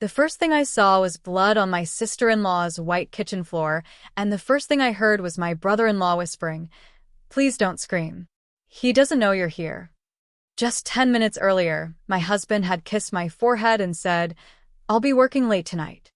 The first thing I saw was blood on my sister-in-law's white kitchen floor, and the first thing I heard was my brother-in-law whispering, "Please don't scream. He doesn't know you're here." Just 10 minutes earlier, my husband had kissed my forehead and said, "I'll be working late tonight."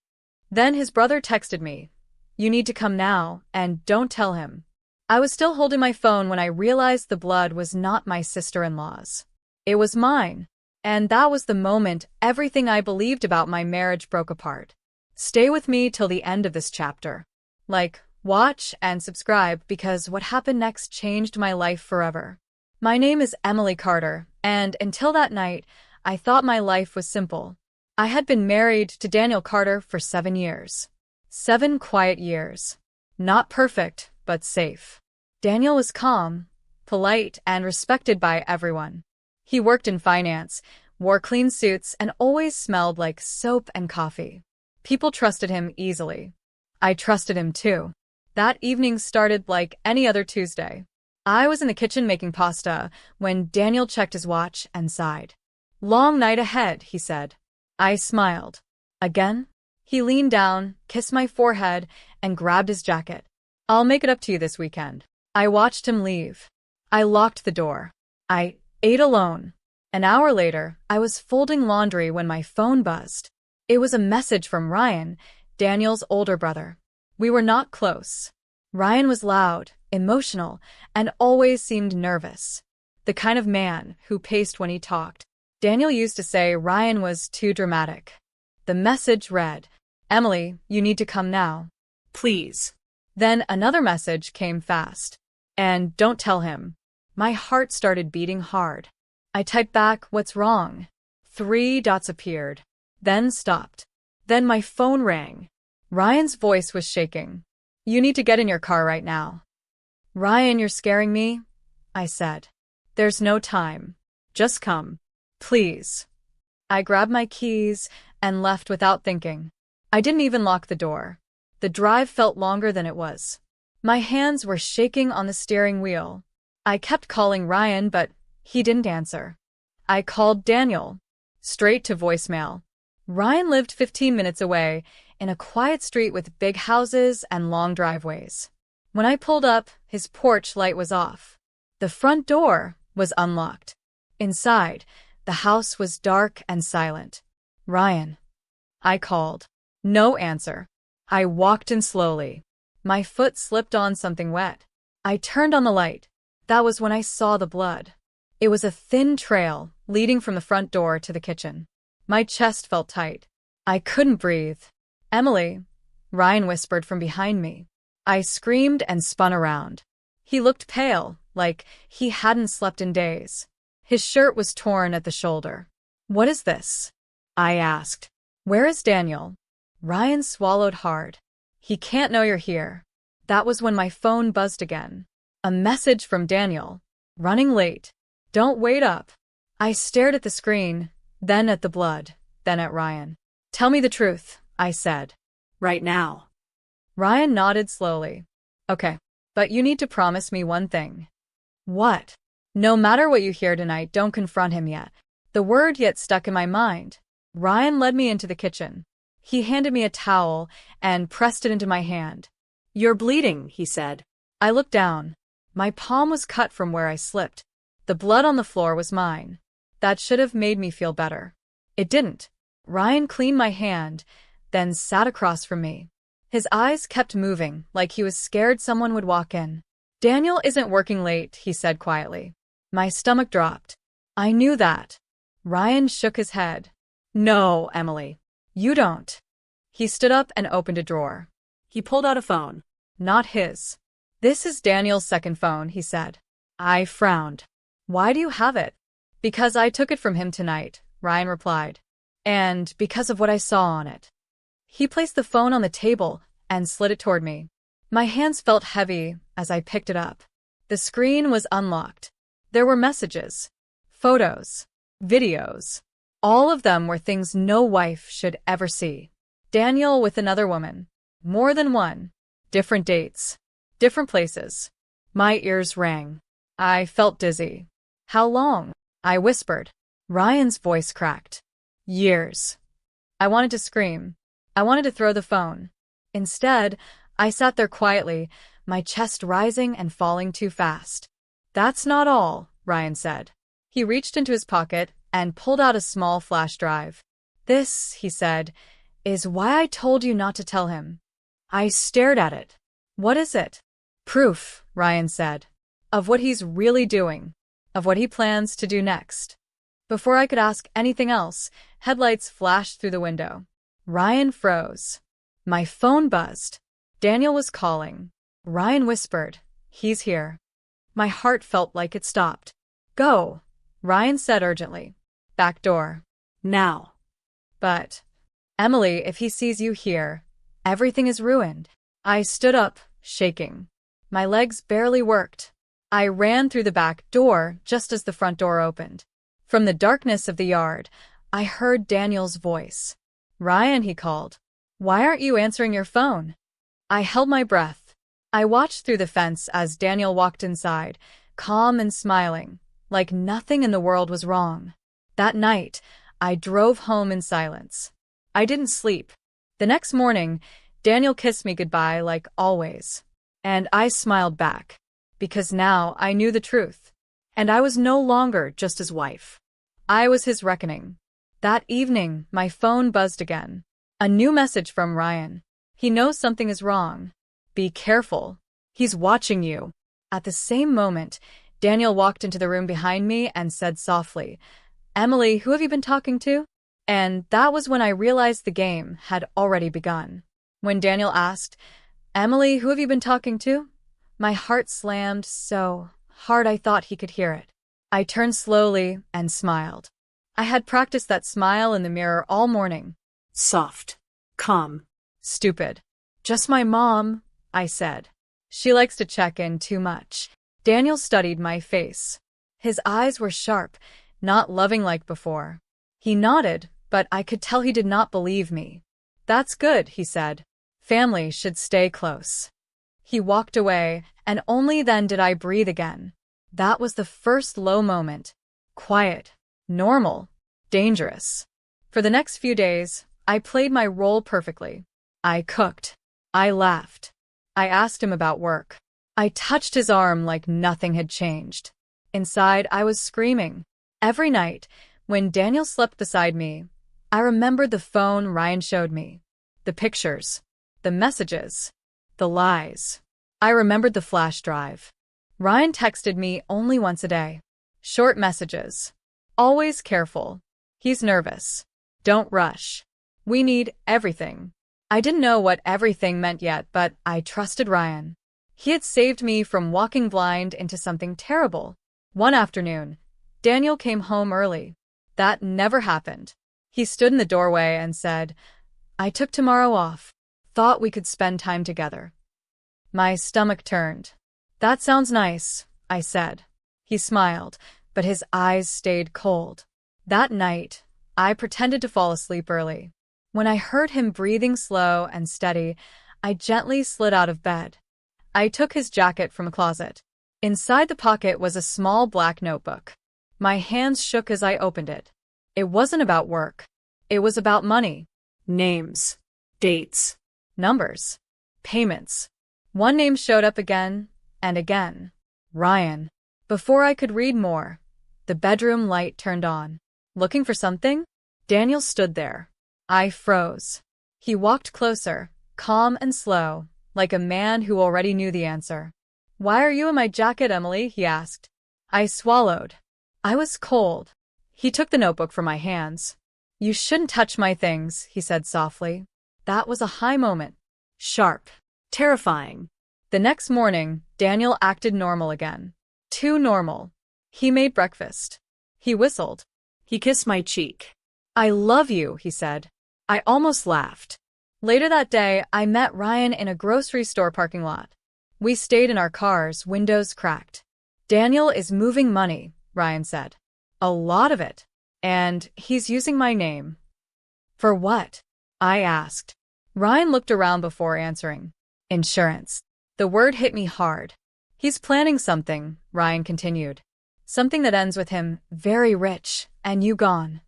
Then his brother texted me, "You need to come now, and don't tell him." I was still holding my phone when I realized the blood was not my sister-in-law's. It was mine. And that was the moment everything I believed about my marriage broke apart. Stay with me till the end of this chapter. Like, watch, and subscribe because what happened next changed my life forever. My name is Emily Carter, and until that night, I thought my life was simple. I had been married to Daniel Carter for 7 years. 7 quiet years. Not perfect, but safe. Daniel was calm, polite, and respected by everyone. He worked in finance, wore clean suits, and always smelled like soap and coffee. People trusted him easily. I trusted him too. That evening started like any other Tuesday. I was in the kitchen making pasta when Daniel checked his watch and sighed. "Long night ahead," he said. I smiled. "Again?" He leaned down, kissed my forehead, and grabbed his jacket. "I'll make it up to you this weekend." I watched him leave. I locked the door. I ate alone. An hour later, I was folding laundry when my phone buzzed. It was a message from Ryan, Daniel's older brother. We were not close. Ryan was loud, emotional, and always seemed nervous. The kind of man who paced when he talked. Daniel used to say Ryan was too dramatic. The message read, "Emily, you need to come now. Please." Then another message came fast. "And don't tell him." My heart started beating hard. I typed back, "What's wrong?" 3 dots appeared, then stopped. Then my phone rang. Ryan's voice was shaking. "You need to get in your car right now." "Ryan, you're scaring me," I said. "There's no time. Just come. Please." I grabbed my keys and left without thinking. I didn't even lock the door. The drive felt longer than it was. My hands were shaking on the steering wheel. I kept calling Ryan, but he didn't answer. I called Daniel. Straight to voicemail. Ryan lived 15 minutes away, in a quiet street with big houses and long driveways. When I pulled up, his porch light was off. The front door was unlocked. Inside, the house was dark and silent. "Ryan." I called. No answer. I walked in slowly. My foot slipped on something wet. I turned on the light. That was when I saw the blood. It was a thin trail leading from the front door to the kitchen. My chest felt tight. I couldn't breathe. "Emily," Ryan whispered from behind me. I screamed and spun around. He looked pale, like he hadn't slept in days. His shirt was torn at the shoulder. "What is this?" I asked. "Where is Daniel?" Ryan swallowed hard. "He can't know you're here." That was when my phone buzzed again. A message from Daniel. "Running late. Don't wait up." I stared at the screen, then at the blood, then at Ryan. "Tell me the truth," I said. Right now. Ryan nodded slowly. "Okay, but you need to promise me one thing." "What?" "No matter what you hear tonight, don't confront him yet." The word yet stuck in my mind. Ryan led me into the kitchen. He handed me a towel and pressed it into my hand. "You're bleeding," he said. I looked down. My palm was cut from where I slipped. The blood on the floor was mine. That should have made me feel better. It didn't. Ryan cleaned my hand, then sat across from me. His eyes kept moving, like he was scared someone would walk in. "Daniel isn't working late," he said quietly. My stomach dropped. I knew that. Ryan shook his head. "No, Emily. You don't." He stood up and opened a drawer. He pulled out a phone. Not his. "This is Daniel's second phone," he said. I frowned. "Why do you have it?" "Because I took it from him tonight," Ryan replied. "And because of what I saw on it." He placed the phone on the table and slid it toward me. My hands felt heavy as I picked it up. The screen was unlocked. There were messages, photos, videos. All of them were things no wife should ever see. Daniel with another woman. More than one. Different dates. Different places. My ears rang. I felt dizzy. "How long?" I whispered. Ryan's voice cracked. "Years." I wanted to scream. I wanted to throw the phone. Instead, I sat there quietly, my chest rising and falling too fast. That's not all, Ryan said. He reached into his pocket and pulled out a small flash drive. This, he said, is why I told you not to tell him. I stared at it. What is it? Proof, Ryan said, of what he's really doing, of what he plans to do next. Before I could ask anything else, headlights flashed through the window. Ryan froze. My phone buzzed. Daniel was calling. Ryan whispered, "He's here." My heart felt like it stopped. "Go," Ryan said urgently. "Back door." Now. "But, Emily, if he sees you here, everything is ruined." I stood up, shaking. My legs barely worked. I ran through the back door just as the front door opened. From the darkness of the yard, I heard Daniel's voice. "Ryan," he called. "Why aren't you answering your phone?" I held my breath. I watched through the fence as Daniel walked inside, calm and smiling, like nothing in the world was wrong. That night, I drove home in silence. I didn't sleep. The next morning, Daniel kissed me goodbye like always. And I smiled back, because now I knew the truth. And I was no longer just his wife. I was his reckoning. That evening, my phone buzzed again. A new message from Ryan. He knows something is wrong. Be careful. He's watching you. At the same moment, Daniel walked into the room behind me and said softly, "Emily, who have you been talking to?" And that was when I realized the game had already begun. When Daniel asked, "Emily, who have you been talking to?" my heart slammed so hard I thought he could hear it. I turned slowly and smiled. I had practiced that smile in the mirror all morning. Soft. Calm. "Stupid. Just my mom," I said. "She likes to check in too much." Daniel studied my face. His eyes were sharp, not loving like before. He nodded, but I could tell he did not believe me. "That's good," he said. "Family should stay close." He walked away, and only then did I breathe again. That was the first low moment. Quiet, normal, dangerous. For the next few days, I played my role perfectly. I cooked. I laughed. I asked him about work. I touched his arm like nothing had changed. Inside, I was screaming. Every night, when Daniel slept beside me, I remembered the phone Ryan showed me. The pictures. The messages. The lies. I remembered the flash drive. Ryan texted me only once a day. Short messages. "Always careful. He's nervous. Don't rush. We need everything." I didn't know what everything meant yet, but I trusted Ryan. He had saved me from walking blind into something terrible. One afternoon, Daniel came home early. That never happened. He stood in the doorway and said, "I took tomorrow off. Thought we could spend time together." My stomach turned. "That sounds nice," I said. He smiled, but his eyes stayed cold. That night, I pretended to fall asleep early. When I heard him breathing slow and steady, I gently slid out of bed. I took his jacket from a closet. Inside the pocket was a small black notebook. My hands shook as I opened it. It wasn't about work. It was about money. Names. Dates. Numbers. Payments. One name showed up again and again. Ryan. Before I could read more, the bedroom light turned on. Looking for something? Daniel stood there. I froze. He walked closer, calm and slow, like a man who already knew the answer. "Why are you in my jacket, Emily?" he asked. I swallowed. I was cold. He took the notebook from my hands. "You shouldn't touch my things," he said softly. That was a high moment. Sharp. Terrifying. The next morning, Daniel acted normal again. Too normal. He made breakfast. He whistled. He kissed my cheek. "I love you," he said. I almost laughed. Later that day, I met Ryan in a grocery store parking lot. We stayed in our cars, windows cracked. "Daniel is moving money," Ryan said. "A lot of it. And he's using my name." "For what?" I asked. Ryan looked around before answering. "Insurance." The word hit me hard. "He's planning something," Ryan continued. "Something that ends with him very rich and you gone."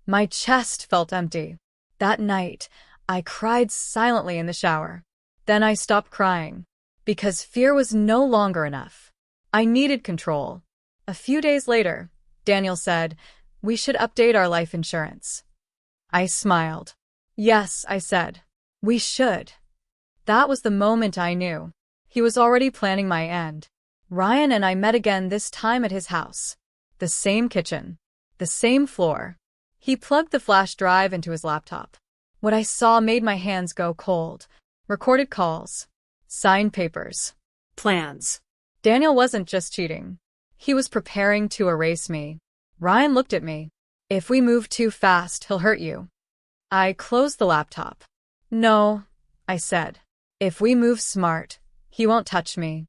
My chest felt empty. That night, I cried silently in the shower. Then I stopped crying. Because fear was no longer enough. I needed control. A few days later, Daniel said, "We should update our life insurance." I smiled. "Yes," I said. "We should." That was the moment I knew. He was already planning my end. Ryan and I met again, this time at his house. The same kitchen. The same floor. He plugged the flash drive into his laptop. What I saw made my hands go cold. Recorded calls. Signed papers. Plans. Daniel wasn't just cheating. He was preparing to erase me. Ryan looked at me. "If we move too fast, he'll hurt you." I closed the laptop. "No," I said. "If we move smart, he won't touch me."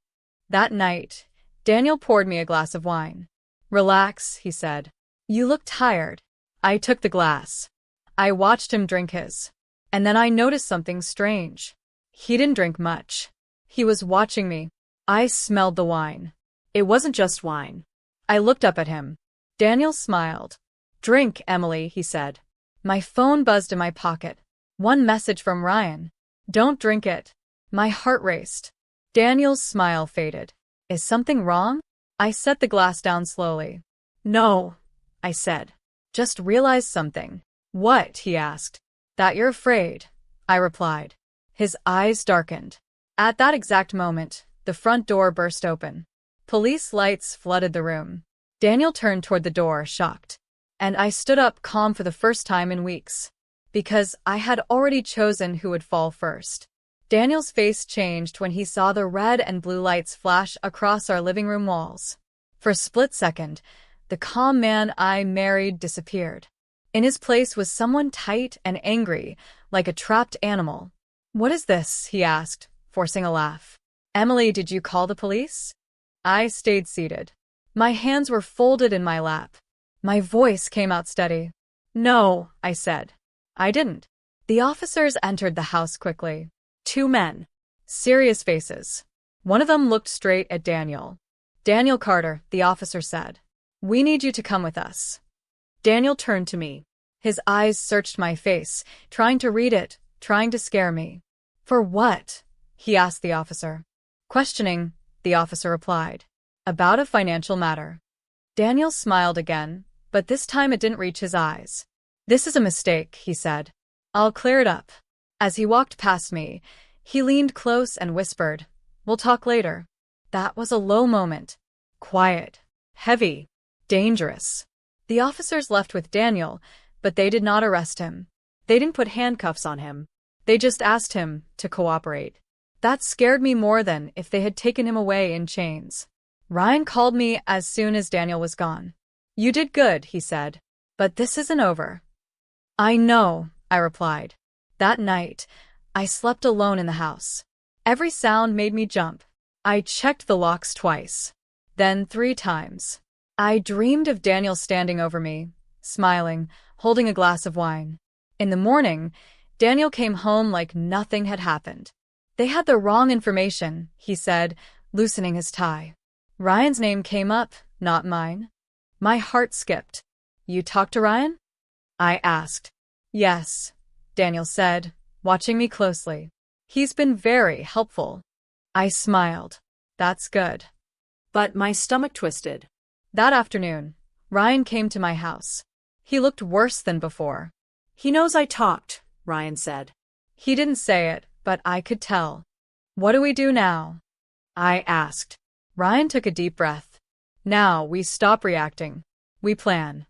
That night, Daniel poured me a glass of wine. "Relax," he said. "You look tired." I took the glass. I watched him drink his. And then I noticed something strange. He didn't drink much. He was watching me. I smelled the wine. It wasn't just wine. I looked up at him. Daniel smiled. "Drink, Emily," he said. My phone buzzed in my pocket. One message from Ryan. "Don't drink it." My heart raced. Daniel's smile faded. "Is something wrong?" I set the glass down slowly. "No," I said. "Just realized something." "What?" he asked. "That you're afraid," I replied. His eyes darkened. At that exact moment, the front door burst open. Police lights flooded the room. Daniel turned toward the door, shocked. And I stood up, calm for the first time in weeks. Because I had already chosen who would fall first. Daniel's face changed when he saw the red and blue lights flash across our living room walls. For a split second, the calm man I married disappeared. In his place was someone tight and angry, like a trapped animal. "What is this?" he asked, forcing a laugh. "Emily, did you call the police?" I stayed seated. My hands were folded in my lap. My voice came out steady. "No," I said. "I didn't." The officers entered the house quickly. 2 men. Serious faces. One of them looked straight at Daniel. "Daniel Carter," the officer said. "We need you to come with us." Daniel turned to me. His eyes searched my face, trying to read it, trying to scare me. "For what?" he asked the officer. "Questioning," the officer replied. "About a financial matter." Daniel smiled again, but this time it didn't reach his eyes. "This is a mistake," he said. "I'll clear it up." As he walked past me, he leaned close and whispered, "We'll talk later." That was a low moment. Quiet. Heavy. Dangerous. The officers left with Daniel, but they did not arrest him. They didn't put handcuffs on him. They just asked him to cooperate. That scared me more than if they had taken him away in chains. Ryan called me as soon as Daniel was gone. "You did good," he said. "But this isn't over." "I know," I replied. That night, I slept alone in the house. Every sound made me jump. I checked the locks twice. Then 3 times. I dreamed of Daniel standing over me, smiling, holding a glass of wine. In the morning, Daniel came home like nothing had happened. "They had the wrong information," he said, loosening his tie. Ryan's name came up, not mine. My heart skipped. "You talked to Ryan?" I asked. "Yes," Daniel said, watching me closely. "He's been very helpful." I smiled. "That's good." But my stomach twisted. That afternoon, Ryan came to my house. He looked worse than before. "He knows I talked," Ryan said. He didn't say it, but I could tell. "What do we do now?" I asked. Ryan took a deep breath. "Now we stop reacting. We plan."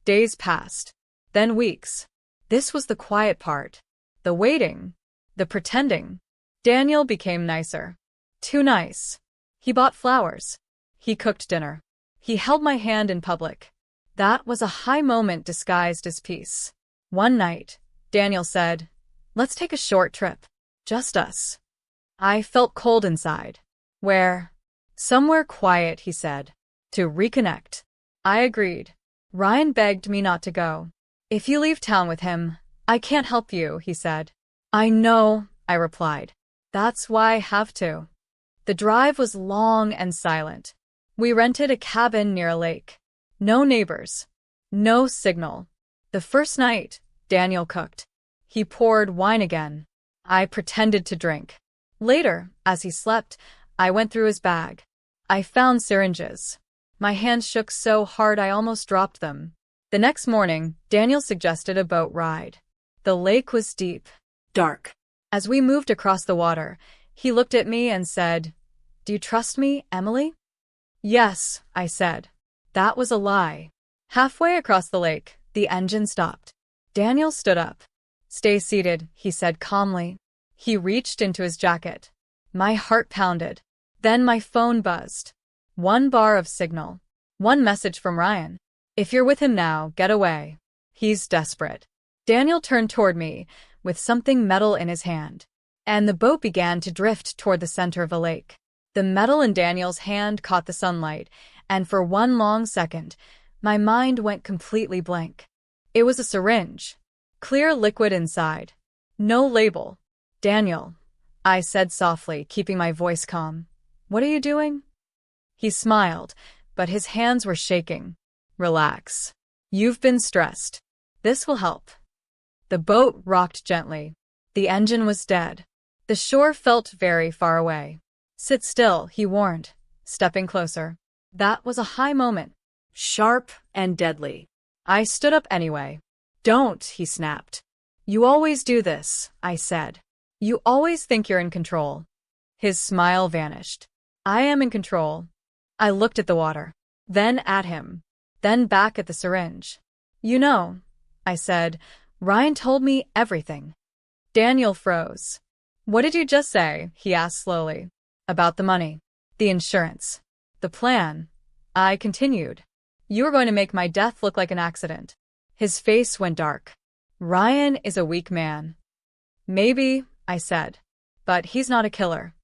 Days passed. Then weeks. This was the quiet part. The waiting. The pretending. Daniel became nicer. Too nice. He bought flowers. He cooked dinner. He held my hand in public. That was a high moment disguised as peace. One night, Daniel said, "Let's take a short trip. Just us." I felt cold inside. "Where?" "Somewhere quiet," he said. "To reconnect." I agreed. Ryan begged me not to go. "If you leave town with him, I can't help you," he said. "I know," I replied. "That's why I have to." The drive was long and silent. We rented a cabin near a lake. No neighbors. No signal. The first night, Daniel cooked. He poured wine again. I pretended to drink. Later, as he slept, I went through his bag. I found syringes. My hands shook so hard I almost dropped them. The next morning, Daniel suggested a boat ride. The lake was deep. Dark. As we moved across the water, he looked at me and said, "Do you trust me, Emily?" "Yes," I said. That was a lie. Halfway across the lake, the engine stopped. Daniel stood up. "Stay seated," he said calmly. He reached into his jacket. My heart pounded. Then my phone buzzed. 1 bar of signal. One message from Ryan. "If you're with him now, get away. He's desperate." Daniel turned toward me, with something metal in his hand. And the boat began to drift toward the center of the lake. The metal in Daniel's hand caught the sunlight, and for one long second, my mind went completely blank. It was a syringe. Clear liquid inside. No label. "Daniel," I said softly, keeping my voice calm. "What are you doing?" He smiled, but his hands were shaking. "Relax. You've been stressed. This will help." The boat rocked gently. The engine was dead. The shore felt very far away. "Sit still," he warned, stepping closer. That was a high moment. Sharp and deadly. I stood up anyway. "Don't," he snapped. "You always do this," I said. "You always think you're in control." His smile vanished. "I am in control." I looked at the water, then at him, then back at the syringe. "You know," I said, "Ryan told me everything." Daniel froze. "What did you just say?" he asked slowly. "About the money, the insurance, the plan." I continued. "You are going to make my death look like an accident." His face went dark. "Ryan is a weak man." "Maybe," I said, "but he's not a killer."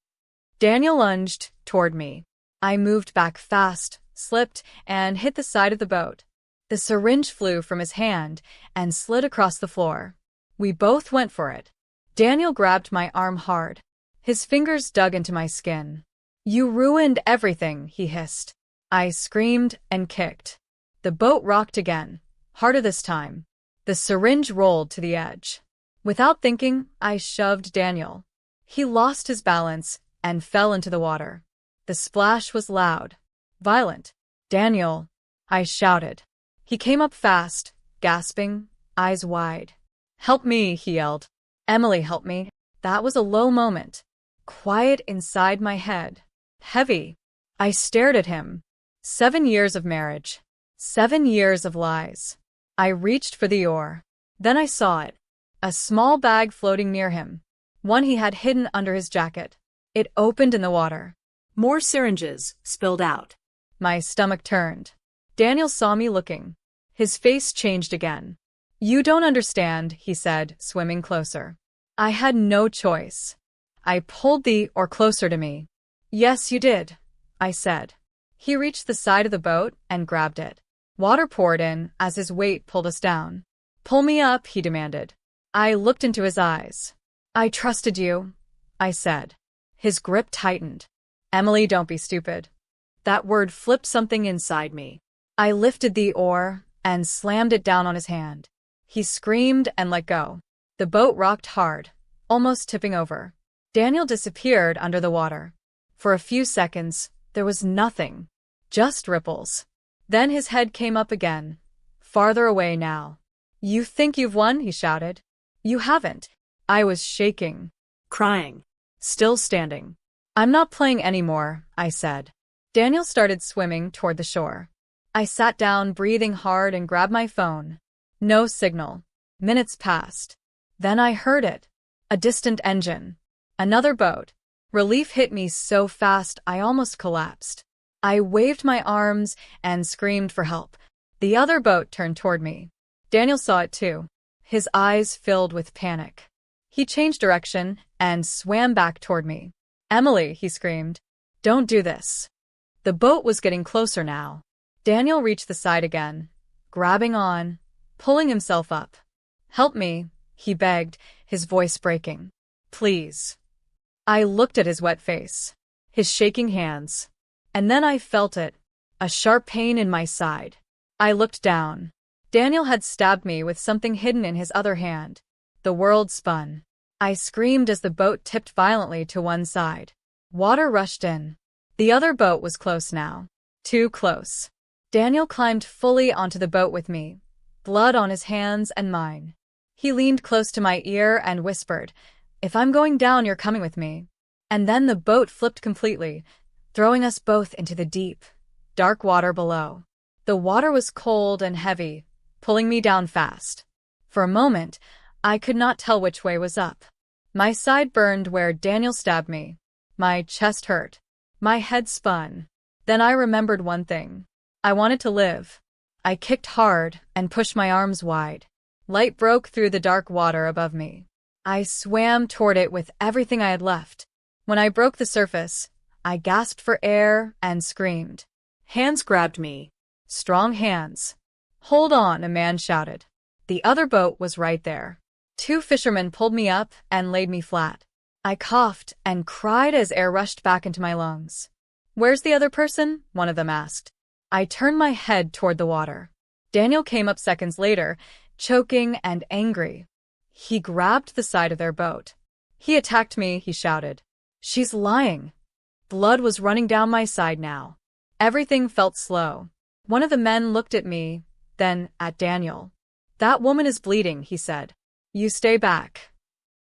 Daniel lunged toward me. I moved back fast, slipped, and hit the side of the boat. The syringe flew from his hand and slid across the floor. We both went for it. Daniel grabbed my arm hard. His fingers dug into my skin. "You ruined everything," he hissed. I screamed and kicked. The boat rocked again, harder this time. The syringe rolled to the edge. Without thinking, I shoved Daniel. He lost his balance and fell into the water. The splash was loud, violent. "Daniel," I shouted. He came up fast, gasping, eyes wide. "Help me," he yelled. "Emily, help me." That was a low moment. Quiet inside my head. Heavy. I stared at him. 7 years of marriage. 7 years of lies. I reached for the oar. Then I saw it. A small bag floating near him. One he had hidden under his jacket. It opened in the water. More syringes spilled out. My stomach turned. Daniel saw me looking. His face changed again. "You don't understand," he said, swimming closer. I had no choice. I pulled the oar closer to me. "Yes, you did," I said. He reached the side of the boat and grabbed it. Water poured in as his weight pulled us down. "Pull me up," he demanded. I looked into his eyes. "I trusted you," I said. His grip tightened. "Emily, don't be stupid." That word flipped something inside me. I lifted the oar and slammed it down on his hand. He screamed and let go. The boat rocked hard, almost tipping over. Daniel disappeared under the water. For a few seconds, there was nothing, just ripples. Then his head came up again, farther away now. "You think you've won?" he shouted. "You haven't." I was shaking, Crying. still standing. "I'm not playing anymore," I said. Daniel started swimming toward the shore. I sat down, breathing hard, and grabbed my phone. No signal. Minutes passed. Then I heard it. A distant engine. Another boat. Relief hit me so fast I almost collapsed. I waved my arms and screamed for help. The other boat turned toward me. Daniel saw it too. His eyes filled with panic. He changed direction and swam back toward me. "Emily," he screamed. "Don't do this." The boat was getting closer now. Daniel reached the side again, grabbing on, pulling himself up. "Help me," he begged, his voice breaking. "Please." I looked at his wet face, his shaking hands, and then I felt it, a sharp pain in my side. I looked down. Daniel had stabbed me with something hidden in his other hand. The world spun. I screamed as the boat tipped violently to one side. Water rushed in. The other boat was close now. Too close. Daniel climbed fully onto the boat with me, blood on his hands and mine. He leaned close to my ear and whispered, "If I'm going down, you're coming with me." And then the boat flipped completely, throwing us both into the deep, dark water below. The water was cold and heavy, pulling me down fast. For a moment, I could not tell which way was up. My side burned where Daniel stabbed me. My chest hurt. My head spun. Then I remembered one thing. I wanted to live. I kicked hard and pushed my arms wide. Light broke through the dark water above me. I swam toward it with everything I had left. When I broke the surface, I gasped for air and screamed. Hands grabbed me. Strong hands. "Hold on," a man shouted. The other boat was right there. 2 fishermen pulled me up and laid me flat. I coughed and cried as air rushed back into my lungs. "Where's the other person?" one of them asked. I turned my head toward the water. Daniel came up seconds later, choking and angry. He grabbed the side of their boat. "He attacked me," he shouted. "She's lying." Blood was running down my side now. Everything felt slow. One of the men looked at me, then at Daniel. "That woman is bleeding," he said. "You stay back."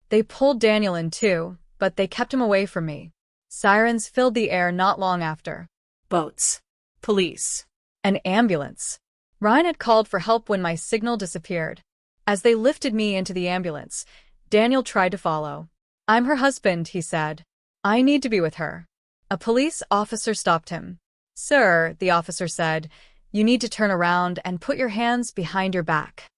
They pulled Daniel in too, but they kept him away from me. Sirens filled the air not long after. Boats. Police. An ambulance. Ryan had called for help when my signal disappeared. As they lifted me into the ambulance, Daniel tried to follow. "I'm her husband," he said. "I need to be with her." A police officer stopped him. "Sir," the officer said, "you need to turn around and put your hands behind your back."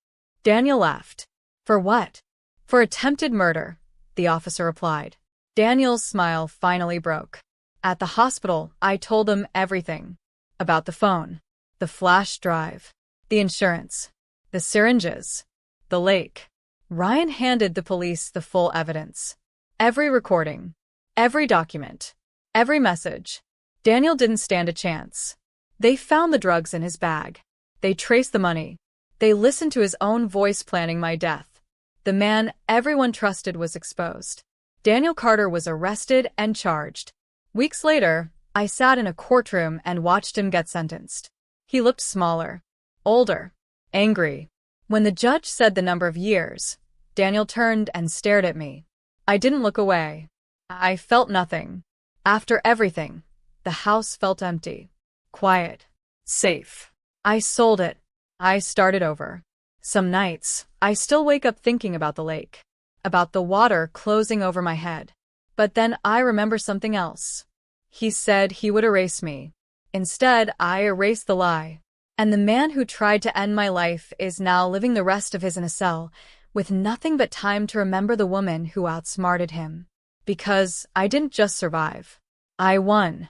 Daniel laughed. "For what?" "For attempted murder," the officer replied. Daniel's smile finally broke. At the hospital, I told them everything. About the phone, the flash drive, the insurance, the syringes, the lake. Ryan handed the police the full evidence. Every recording, every document, every message. Daniel didn't stand a chance. They found the drugs in his bag. They traced the money. They listened to his own voice planning my death. The man everyone trusted was exposed. Daniel Carter was arrested and charged. Weeks later, I sat in a courtroom and watched him get sentenced. He looked smaller, older, angry. When the judge said the number of years, Daniel turned and stared at me. I didn't look away. I felt nothing. After everything, the house felt empty, quiet, safe. I sold it. I started over. Some nights, I still wake up thinking about the lake, about the water closing over my head. But then I remember something else. He said he would erase me. Instead, I erased the lie. And the man who tried to end my life is now living the rest of his in a cell, with nothing but time to remember the woman who outsmarted him. Because I didn't just survive. I won.